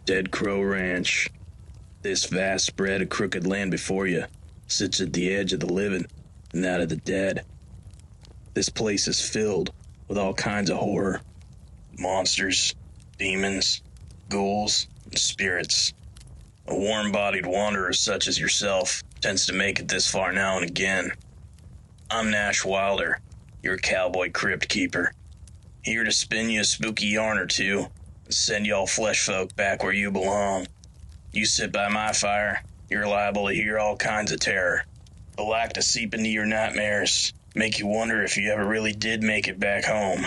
Dead Crow Ranch. This vast spread of crooked land before you sits at the edge of the living and that of the dead. This place is filled with all kinds of horror. Monsters, demons, ghouls, and spirits. A warm-bodied wanderer such as yourself tends to make it this far now and again. I'm Nash Wilder, your cowboy crypt keeper, here to spin you a spooky yarn or two and send y'all flesh folk back where you belong. You sit by my fire, you're liable to hear all kinds of terror. They'll like to seep into your nightmares, make you wonder if you ever really did make it back home.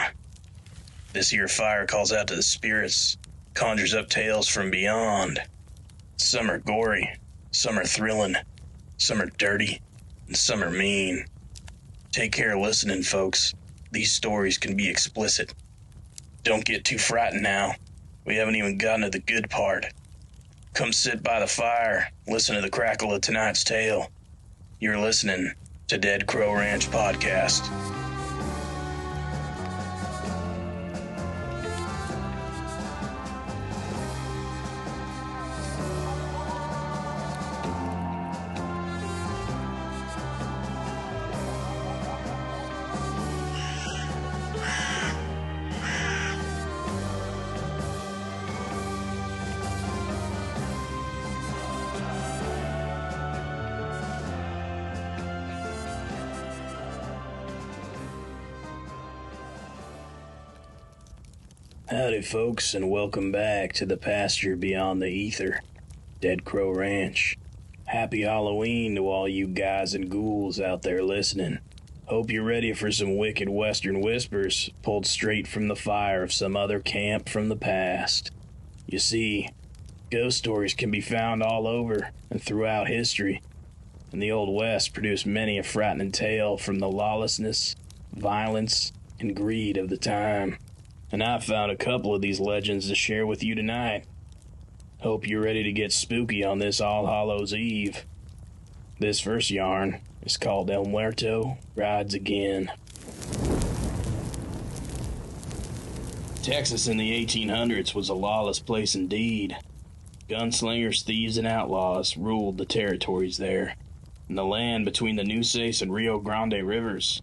This here fire calls out to the spirits, conjures up tales from beyond. Some are gory, some are thrilling, some are dirty, and some are mean. Take care listening, folks. These stories can be explicit. Don't get too frightened now. We haven't even gotten to the good part. Come sit by the fire, listen to the crackle of tonight's tale. You're listening to Dead Crow Ranch Podcast. Howdy folks, and welcome back to the pasture beyond the ether, Dead Crow Ranch. Happy Halloween to all you guys and ghouls out there listening. Hope you're ready for some wicked western whispers pulled straight from the fire of some other camp from the past. You see, ghost stories can be found all over and throughout history, and the Old West produced many a frightening tale from the lawlessness, violence, and greed of the time. And I found a couple of these legends to share with you tonight. Hope you're ready to get spooky on this All Hallows Eve. This first yarn is called El Muerto Rides Again. Texas in the 1800s was a lawless place indeed. Gunslingers, thieves, and outlaws ruled the territories there, and the land between the Nueces and Rio Grande rivers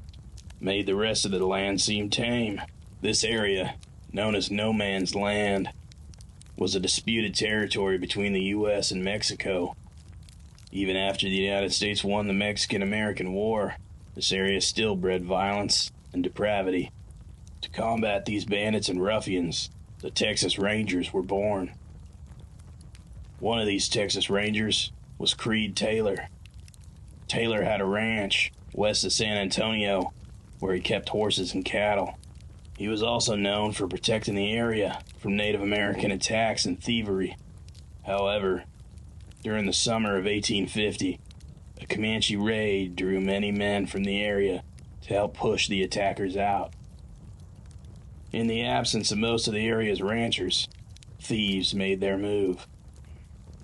made the rest of the land seem tame. This area, known as No Man's Land, was a disputed territory between the U.S. and Mexico. Even after the United States won the Mexican-American War, this area still bred violence and depravity. To combat these bandits and ruffians, the Texas Rangers were born. One of these Texas Rangers was Creed Taylor. Taylor had a ranch west of San Antonio where he kept horses and cattle. He was also known for protecting the area from Native American attacks and thievery. However, during the summer of 1850, a Comanche raid drew many men from the area to help push the attackers out. In the absence of most of the area's ranchers, thieves made their move.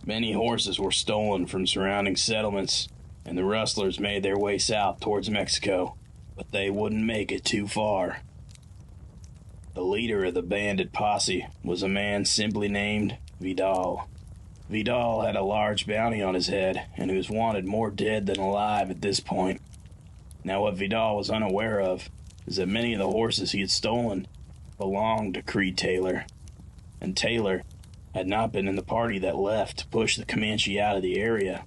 Many horses were stolen from surrounding settlements, and the rustlers made their way south towards Mexico, but they wouldn't make it too far. The leader of the bandit posse was a man simply named Vidal. Vidal had a large bounty on his head, and he was wanted more dead than alive at this point. Now what Vidal was unaware of is that many of the horses he had stolen belonged to Creed Taylor, and Taylor had not been in the party that left to push the Comanche out of the area.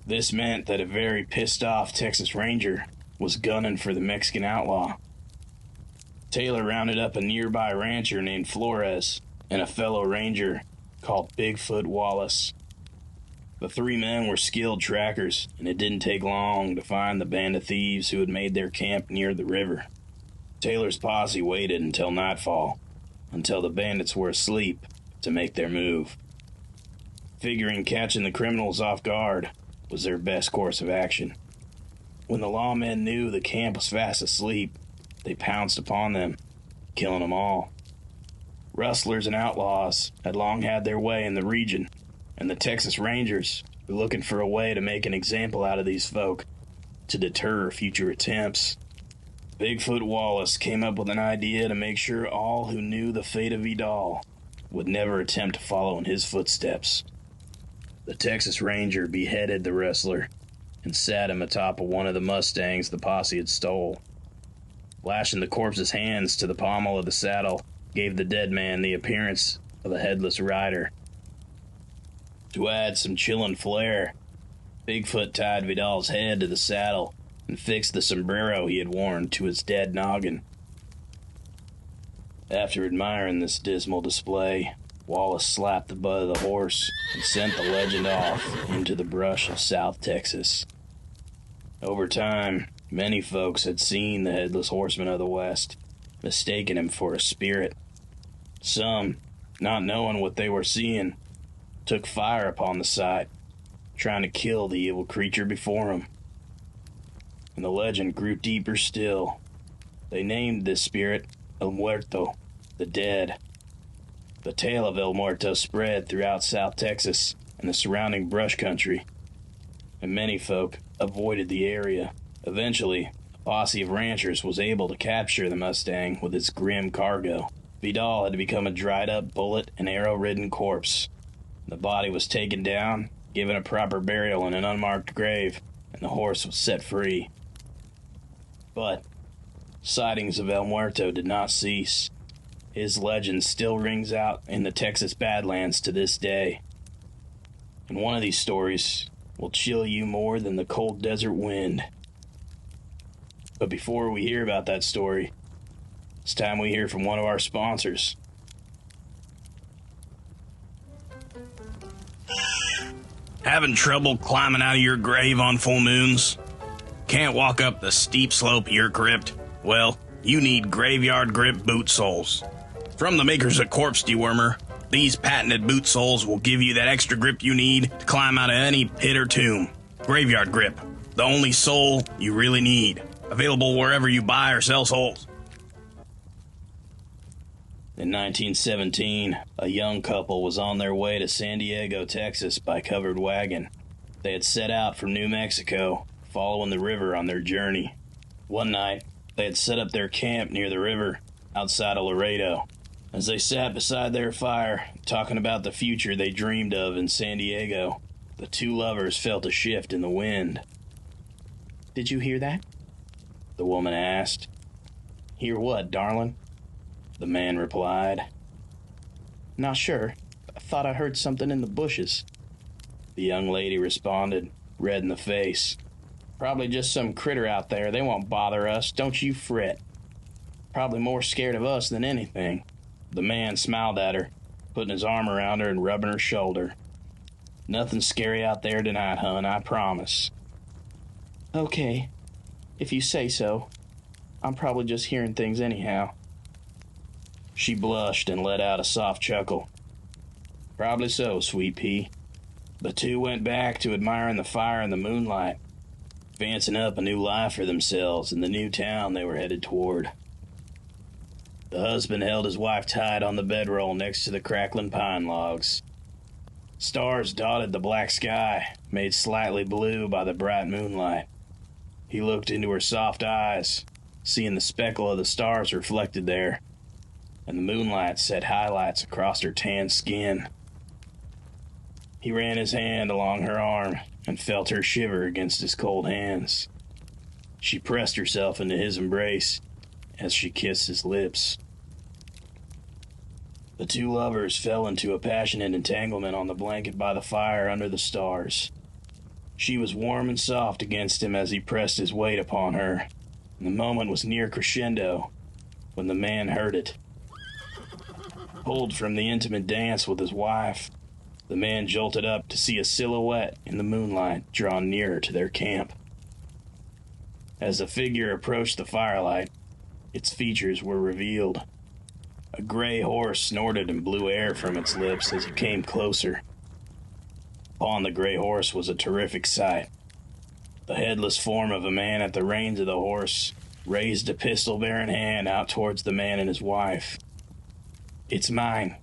This meant that a very pissed-off Texas Ranger was gunning for the Mexican outlaw. Taylor rounded up a nearby rancher named Flores and a fellow ranger called Bigfoot Wallace. The three men were skilled trackers, and it didn't take long to find the band of thieves who had made their camp near the river. Taylor's posse waited until nightfall, until the bandits were asleep, to make their move. Figuring catching the criminals off guard was their best course of action. When the lawmen knew the camp was fast asleep, they pounced upon them, killing them all. Rustlers and outlaws had long had their way in the region, and the Texas Rangers were looking for a way to make an example out of these folk to deter future attempts. Bigfoot Wallace came up with an idea to make sure all who knew the fate of Vidal would never attempt to follow in his footsteps. The Texas Ranger beheaded the wrestler and sat him atop of one of the Mustangs the posse had stole. Lashing the corpse's hands to the pommel of the saddle gave the dead man the appearance of a headless rider. To add some chilling flair, Bigfoot tied Vidal's head to the saddle and fixed the sombrero he had worn to his dead noggin. After admiring this dismal display, Wallace slapped the butt of the horse and sent the legend off into the brush of South Texas. Over time, many folks had seen the Headless Horseman of the West, mistaking him for a spirit. Some, not knowing what they were seeing, took fire upon the sight, trying to kill the evil creature before them. And the legend grew deeper still. They named this spirit El Muerto, the dead. The tale of El Muerto spread throughout South Texas and the surrounding brush country, and many folk avoided the area. Eventually, a posse of ranchers was able to capture the Mustang with its grim cargo. Vidal had become a dried-up bullet and arrow-ridden corpse. The body was taken down, given a proper burial in an unmarked grave, and the horse was set free. But sightings of El Muerto did not cease. His legend still rings out in the Texas Badlands to this day. And one of these stories will chill you more than the cold desert wind. But before we hear about that story, it's time we hear from one of our sponsors. Having trouble climbing out of your grave on full moons? Can't walk up the steep slope of your crypt? Well, you need Graveyard Grip boot soles. From the makers of Corpse Dewormer, these patented boot soles will give you that extra grip you need to climb out of any pit or tomb. Graveyard Grip, the only sole you really need. Available wherever you buy or sell soles. In 1917, a young couple was on their way to San Diego, Texas by covered wagon. They had set out from New Mexico, following the river on their journey. One night, they had set up their camp near the river, outside of Laredo. As they sat beside their fire, talking about the future they dreamed of in San Diego, the two lovers felt a shift in the wind. "Did you hear that?" the woman asked. "Hear what, darling?" the man replied. "Not sure. I thought I heard something in the bushes," the young lady responded, red in the face. "Probably just some critter out there. They won't bother us. Don't you fret. Probably more scared of us than anything." The man smiled at her, putting his arm around her and rubbing her shoulder. "Nothing scary out there tonight, hon, I promise." "Okay, if you say so. I'm probably just hearing things anyhow." She blushed and let out a soft chuckle. "Probably so, sweet pea." The two went back to admiring the fire and the moonlight, fancying up a new life for themselves in the new town they were headed toward. The husband held his wife tight on the bedroll next to the crackling pine logs. Stars dotted the black sky, made slightly blue by the bright moonlight. He looked into her soft eyes, seeing the speckle of the stars reflected there, and the moonlight set highlights across her tan skin. He ran his hand along her arm and felt her shiver against his cold hands. She pressed herself into his embrace as she kissed his lips. The two lovers fell into a passionate entanglement on the blanket by the fire under the stars. She was warm and soft against him as he pressed his weight upon her, and the moment was near crescendo when the man heard it. Pulled from the intimate dance with his wife, the man jolted up to see a silhouette in the moonlight drawn nearer to their camp. As the figure approached the firelight, its features were revealed. A gray horse snorted and blew air from its lips as it came closer. Upon the gray horse was a terrific sight. The headless form of a man at the reins of the horse raised a pistol-bearing hand out towards the man and his wife. "It's mine.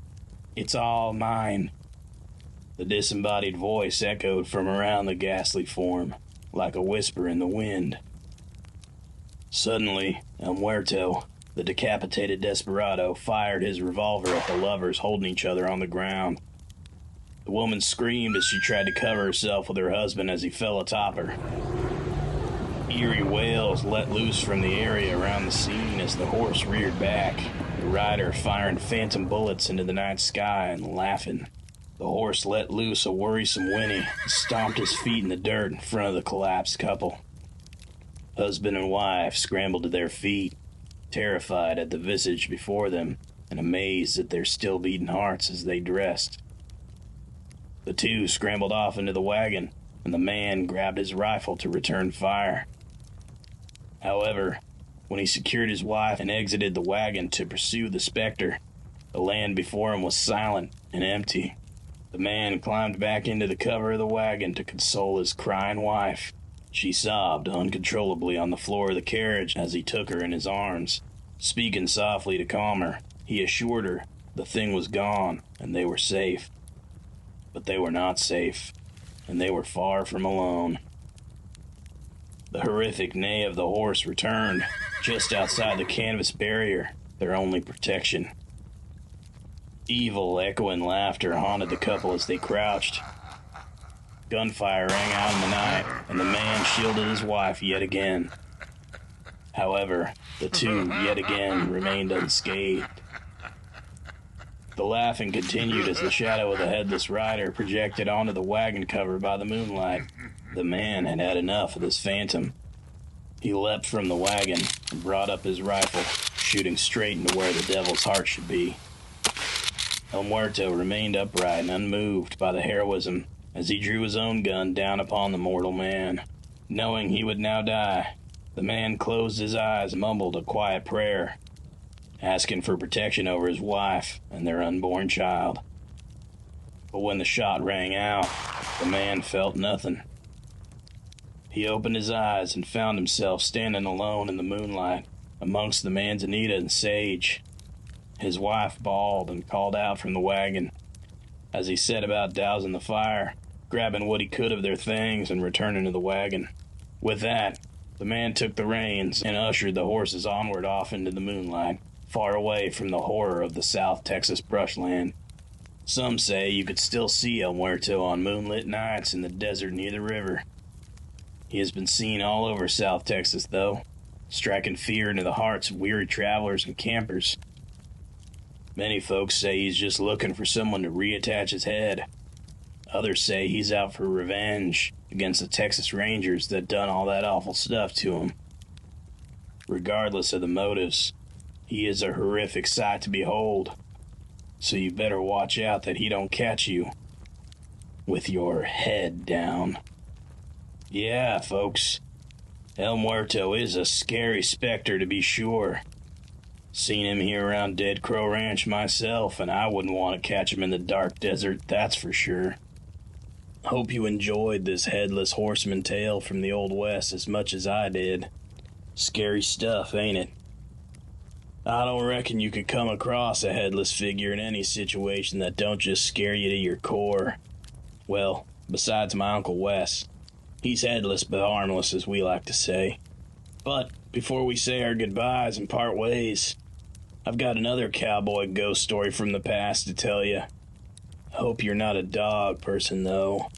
It's all mine." The disembodied voice echoed from around the ghastly form, like a whisper in the wind. Suddenly, El Muerto, The decapitated desperado fired his revolver at the lovers holding each other on the ground. The woman screamed as she tried to cover herself with her husband as he fell atop her. Eerie wails let loose from the area around the scene as the horse reared back, the rider firing phantom bullets into the night sky and laughing. The horse let loose a worrisome whinny and stomped his feet in the dirt in front of the collapsed couple. Husband and wife scrambled to their feet, terrified at the visage before them and amazed at their still beating hearts as they dressed. The two scrambled off into the wagon, and the man grabbed his rifle to return fire. However, when he secured his wife and exited the wagon to pursue the specter, the land before him was silent and empty. The man climbed back into the cover of the wagon to console his crying wife. She sobbed uncontrollably on the floor of the carriage as he took her in his arms. Speaking softly to calm her, he assured her the thing was gone and they were safe. But they were not safe, and they were far from alone. The horrific neigh of the horse returned, just outside the canvas barrier, their only protection. Evil, echoing laughter haunted the couple as they crouched. Gunfire rang out in the night, and the man shielded his wife yet again. However, the two yet again remained unscathed. The laughing continued as the shadow of the headless rider projected onto the wagon cover by the moonlight. The man had had enough of this phantom. He leapt from the wagon and brought up his rifle, shooting straight into where the devil's heart should be. El Muerto remained upright and unmoved by the heroism as he drew his own gun down upon the mortal man. Knowing he would now die, the man closed his eyes and mumbled a quiet prayer, asking for protection over his wife and their unborn child. But when the shot rang out, the man felt nothing. He opened his eyes and found himself standing alone in the moonlight amongst the manzanita and sage. His wife bawled and called out from the wagon as he set about dousing the fire, grabbing what he could of their things and returning to the wagon. With that, the man took the reins and ushered the horses onward off into the moonlight, far away from the horror of the South Texas brushland. Some say you could still see El Muerto on moonlit nights in the desert near the river. He has been seen all over South Texas, though, striking fear into the hearts of weary travelers and campers. Many folks say he's just looking for someone to reattach his head. Others say he's out for revenge against the Texas Rangers that done all that awful stuff to him. Regardless of the motives, he is a horrific sight to behold, so you better watch out that he don't catch you with your head down. Yeah, folks, El Muerto is a scary specter to be sure. Seen him here around Dead Crow Ranch myself, and I wouldn't want to catch him in the dark desert, that's for sure. Hope you enjoyed this headless horseman tale from the Old West as much as I did. Scary stuff, ain't it? I don't reckon you could come across a headless figure in any situation that don't just scare you to your core. Well, besides my Uncle Wes. He's headless but harmless, as we like to say. But before we say our goodbyes and part ways, I've got another cowboy ghost story from the past to tell you. Hope you're not a dog person, though.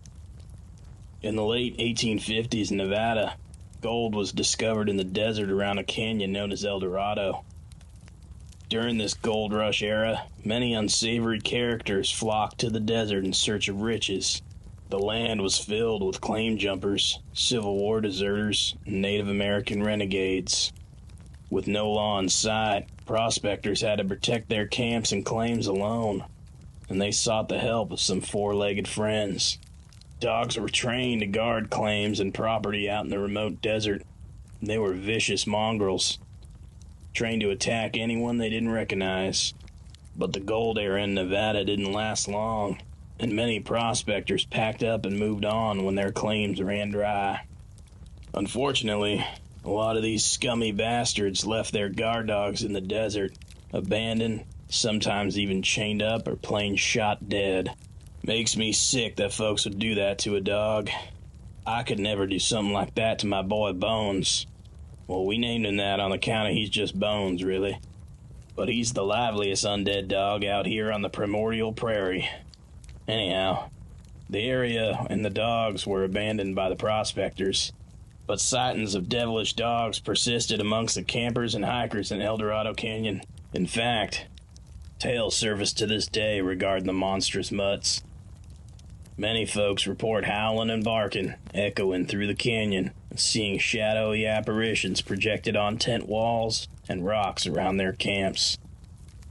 In the late 1850s in Nevada, gold was discovered in the desert around a canyon known as Eldorado. During this gold rush era, many unsavory characters flocked to the desert in search of riches. The land was filled with claim jumpers, Civil War deserters, and Native American renegades. With no law in sight, prospectors had to protect their camps and claims alone, and they sought the help of some four-legged friends. Dogs were trained to guard claims and property out in the remote desert. They were vicious mongrels, trained to attack anyone they didn't recognize. But the gold era in Nevada didn't last long, and many prospectors packed up and moved on when their claims ran dry. Unfortunately, a lot of these scummy bastards left their guard dogs in the desert, abandoned, sometimes even chained up or plain shot dead. Makes me sick that folks would do that to a dog. I could never do something like that to my boy Bones. Well, we named him that on account of he's just Bones, really. but he's the liveliest undead dog out here on the primordial prairie. Anyhow, the area and the dogs were abandoned by the prospectors, but sightings of devilish dogs persisted amongst the campers and hikers in Eldorado Canyon. In fact, tales surface to this day regarding the monstrous mutts. Many folks report howling and barking, echoing through the canyon, and seeing shadowy apparitions projected on tent walls and rocks around their camps.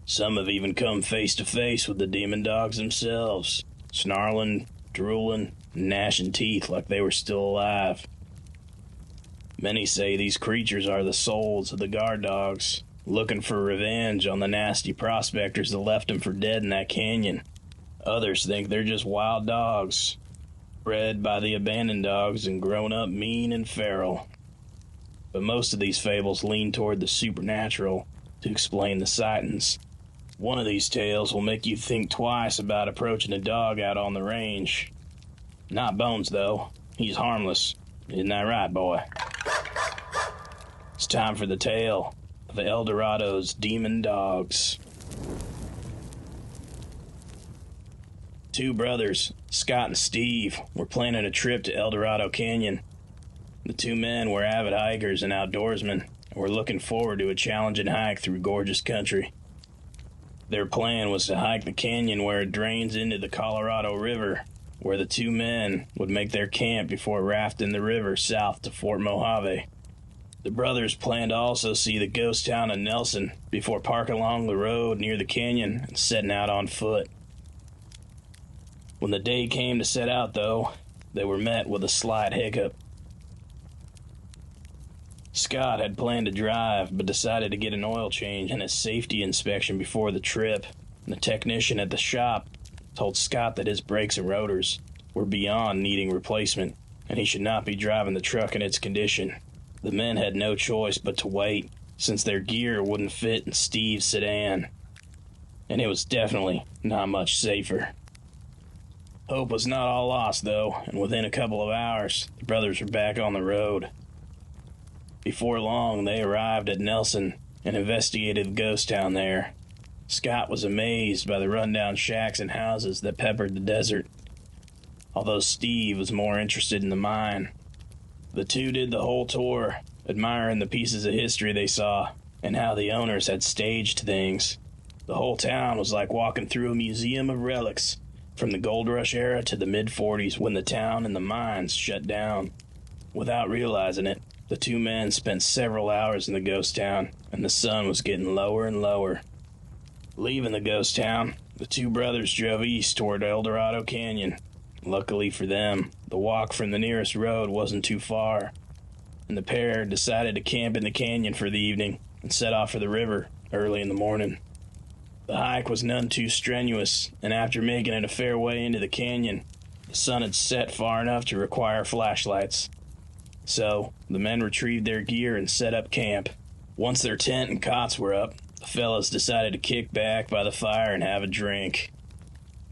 Some have even come face to face with the demon dogs themselves, snarling, drooling, and gnashing teeth like they were still alive. Many say these creatures are the souls of the guard dogs, looking for revenge on the nasty prospectors that left them for dead in that canyon. Others think they're just wild dogs, bred by the abandoned dogs and grown up mean and feral. But most of these fables lean toward the supernatural to explain the sightings. One of these tales will make you think twice about approaching a dog out on the range. Not Bones, though. He's harmless. Isn't that right, boy? It's time for the tale of Eldorado's demon dogs. Two brothers, Scott and Steve, were planning a trip to Eldorado Canyon. The two men were avid hikers and outdoorsmen, and were looking forward to a challenging hike through gorgeous country. Their plan was to hike the canyon where it drains into the Colorado River, where the two men would make their camp before rafting the river south to Fort Mojave. The brothers planned to also see the ghost town of Nelson before parking along the road near the canyon and setting out on foot. When the day came to set out, though, they were met with a slight hiccup. Scott had planned to drive, but decided to get an oil change and a safety inspection before the trip. And the technician at the shop told Scott that his brakes and rotors were beyond needing replacement, and he should not be driving the truck in its condition. The men had no choice but to wait, since their gear wouldn't fit in Steve's sedan. And it was definitely not much safer. Hope was not all lost, though, and within a couple of hours, the brothers were back on the road. Before long, they arrived at Nelson and investigated the ghost town there. Scott was amazed by the rundown shacks and houses that peppered the desert, although Steve was more interested in the mine. The two did the whole tour, admiring the pieces of history they saw and how the owners had staged things. The whole town was like walking through a museum of relics, from the gold rush era to the mid-40s when the town and the mines shut down. Without realizing it, the two men spent several hours in the ghost town, and the sun was getting lower and lower. Leaving the ghost town, the two brothers drove east toward Eldorado Canyon. Luckily for them, the walk from the nearest road wasn't too far, and the pair decided to camp in the canyon for the evening and set off for the river early in the morning. The hike was none too strenuous, and after making it a fair way into the canyon, the sun had set far enough to require flashlights. So, the men retrieved their gear and set up camp. Once their tent and cots were up, the fellas decided to kick back by the fire and have a drink.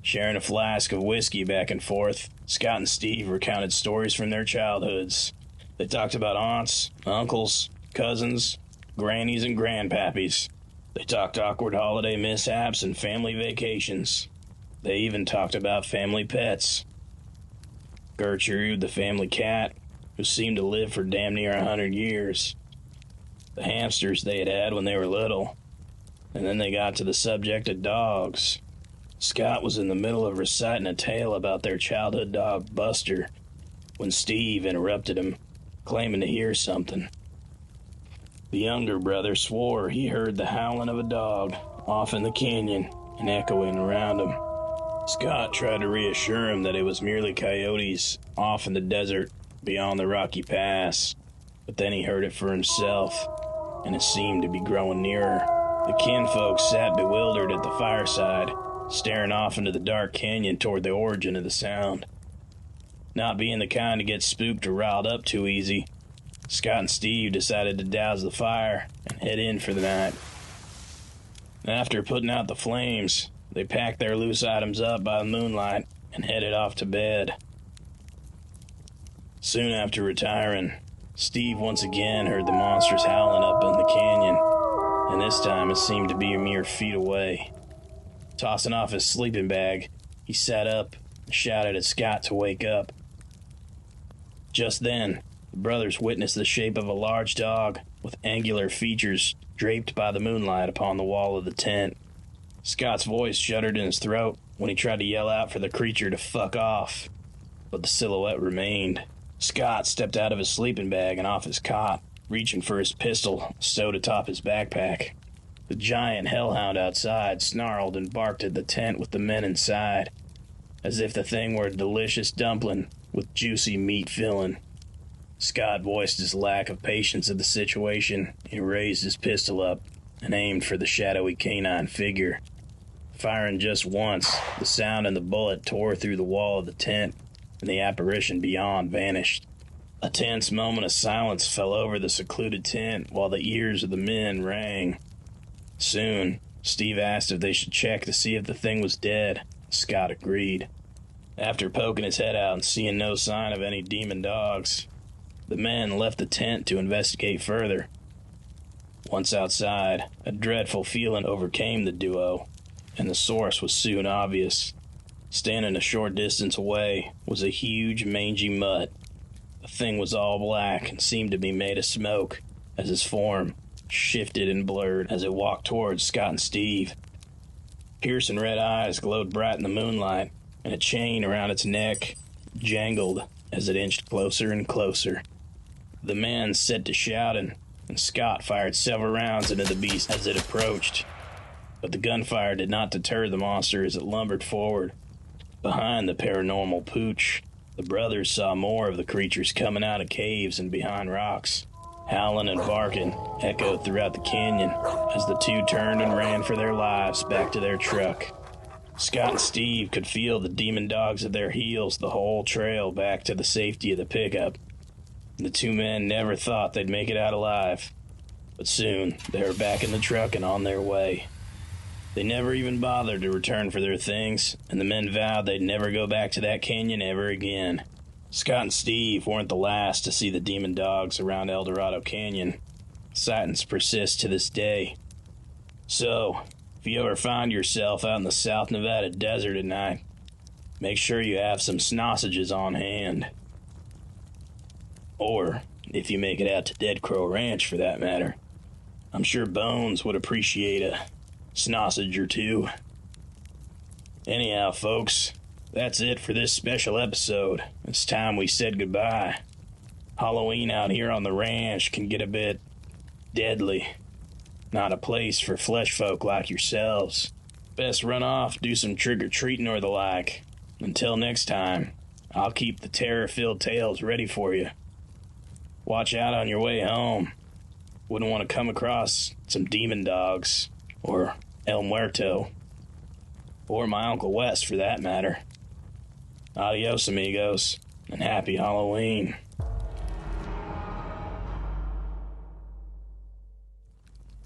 Sharing a flask of whiskey back and forth, Scott and Steve recounted stories from their childhoods. They talked about aunts, uncles, cousins, grannies, and grandpappies. They talked awkward holiday mishaps and family vacations. They even talked about family pets. Gertrude, the family cat, who seemed to live for damn near 100 years. The hamsters they had had when they were little. And then they got to the subject of dogs. Scott was in the middle of reciting a tale about their childhood dog, Buster, when Steve interrupted him, claiming to hear something. The younger brother swore he heard the howling of a dog off in the canyon and echoing around him. Scott tried to reassure him that it was merely coyotes off in the desert beyond the Rocky Pass, but then he heard it for himself, and it seemed to be growing nearer. The kinfolk sat bewildered at the fireside, staring off into the dark canyon toward the origin of the sound. Not being the kind to get spooked or riled up too easy, Scott and Steve decided to douse the fire and head in for the night. After putting out the flames, they packed their loose items up by the moonlight and headed off to bed. Soon after retiring, Steve once again heard the monsters howling up in the canyon. and this time it seemed to be a mere feet away. Tossing off his sleeping bag, he sat up and shouted at Scott to wake up. Just then, the brothers witnessed the shape of a large dog with angular features draped by the moonlight upon the wall of the tent. Scott's voice shuddered in his throat when he tried to yell out for the creature to fuck off, but the silhouette remained. Scott stepped out of his sleeping bag and off his cot, reaching for his pistol stowed atop his backpack. The giant hellhound outside snarled and barked at the tent with the men inside, as if the thing were a delicious dumpling with juicy meat filling. Scott voiced his lack of patience at the situation. He raised his pistol up and aimed for the shadowy canine figure. Firing just once, the sound and the bullet tore through the wall of the tent, and the apparition beyond vanished. A tense moment of silence fell over the secluded tent while the ears of the men rang. Soon, Steve asked if they should check to see if the thing was dead. Scott agreed. After poking his head out and seeing no sign of any demon dogs, the men left the tent to investigate further. Once outside, a dreadful feeling overcame the duo, and the source was soon obvious. Standing a short distance away was a huge, mangy mutt. The thing was all black and seemed to be made of smoke, as his form shifted and blurred as it walked towards Scott and Steve. Piercing red eyes glowed bright in the moonlight, and a chain around its neck jangled as it inched closer and closer. The men set to shouting, and Scott fired several rounds into the beast as it approached. But the gunfire did not deter the monster as it lumbered forward. Behind the paranormal pooch, the brothers saw more of the creatures coming out of caves and behind rocks. Howling and barking echoed throughout the canyon as the two turned and ran for their lives back to their truck. Scott and Steve could feel the demon dogs at their heels the whole trail back to the safety of the pickup. The two men never thought they'd make it out alive, but soon they were back in the truck and on their way. They never even bothered to return for their things, and the men vowed they'd never go back to that canyon ever again. Scott and Steve weren't the last to see the demon dogs around Eldorado Canyon. Sightings persist to this day. So, if you ever find yourself out in the South Nevada desert at night, make sure you have some sausages on hand. Or, if you make it out to Dead Crow Ranch for that matter, I'm sure Bones would appreciate a sausage or two. Anyhow, folks, that's it for this special episode. It's time we said goodbye. Halloween out here on the ranch can get a bit deadly. Not a place for flesh folk like yourselves. Best run off, do some trick-or-treating or the like. Until next time, I'll keep the terror-filled tales ready for you. Watch out on your way home. Wouldn't want to come across some demon dogs, or El Muerto, or my Uncle Wes for that matter. Adios, amigos, and happy Halloween.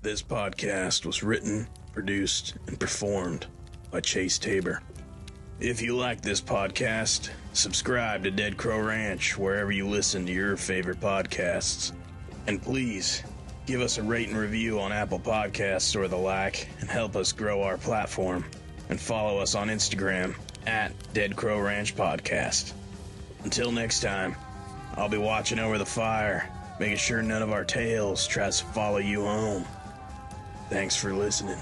This podcast was written, produced, and performed by Chase Tabor. If you like this podcast, subscribe to Dead Crow Ranch wherever you listen to your favorite podcasts. And please, give us a rate and review on Apple Podcasts or the like, and help us grow our platform. And follow us on Instagram at Dead Crow Ranch Podcast. Until next time, I'll be watching over the fire, making sure none of our tales tries to follow you home. Thanks for listening.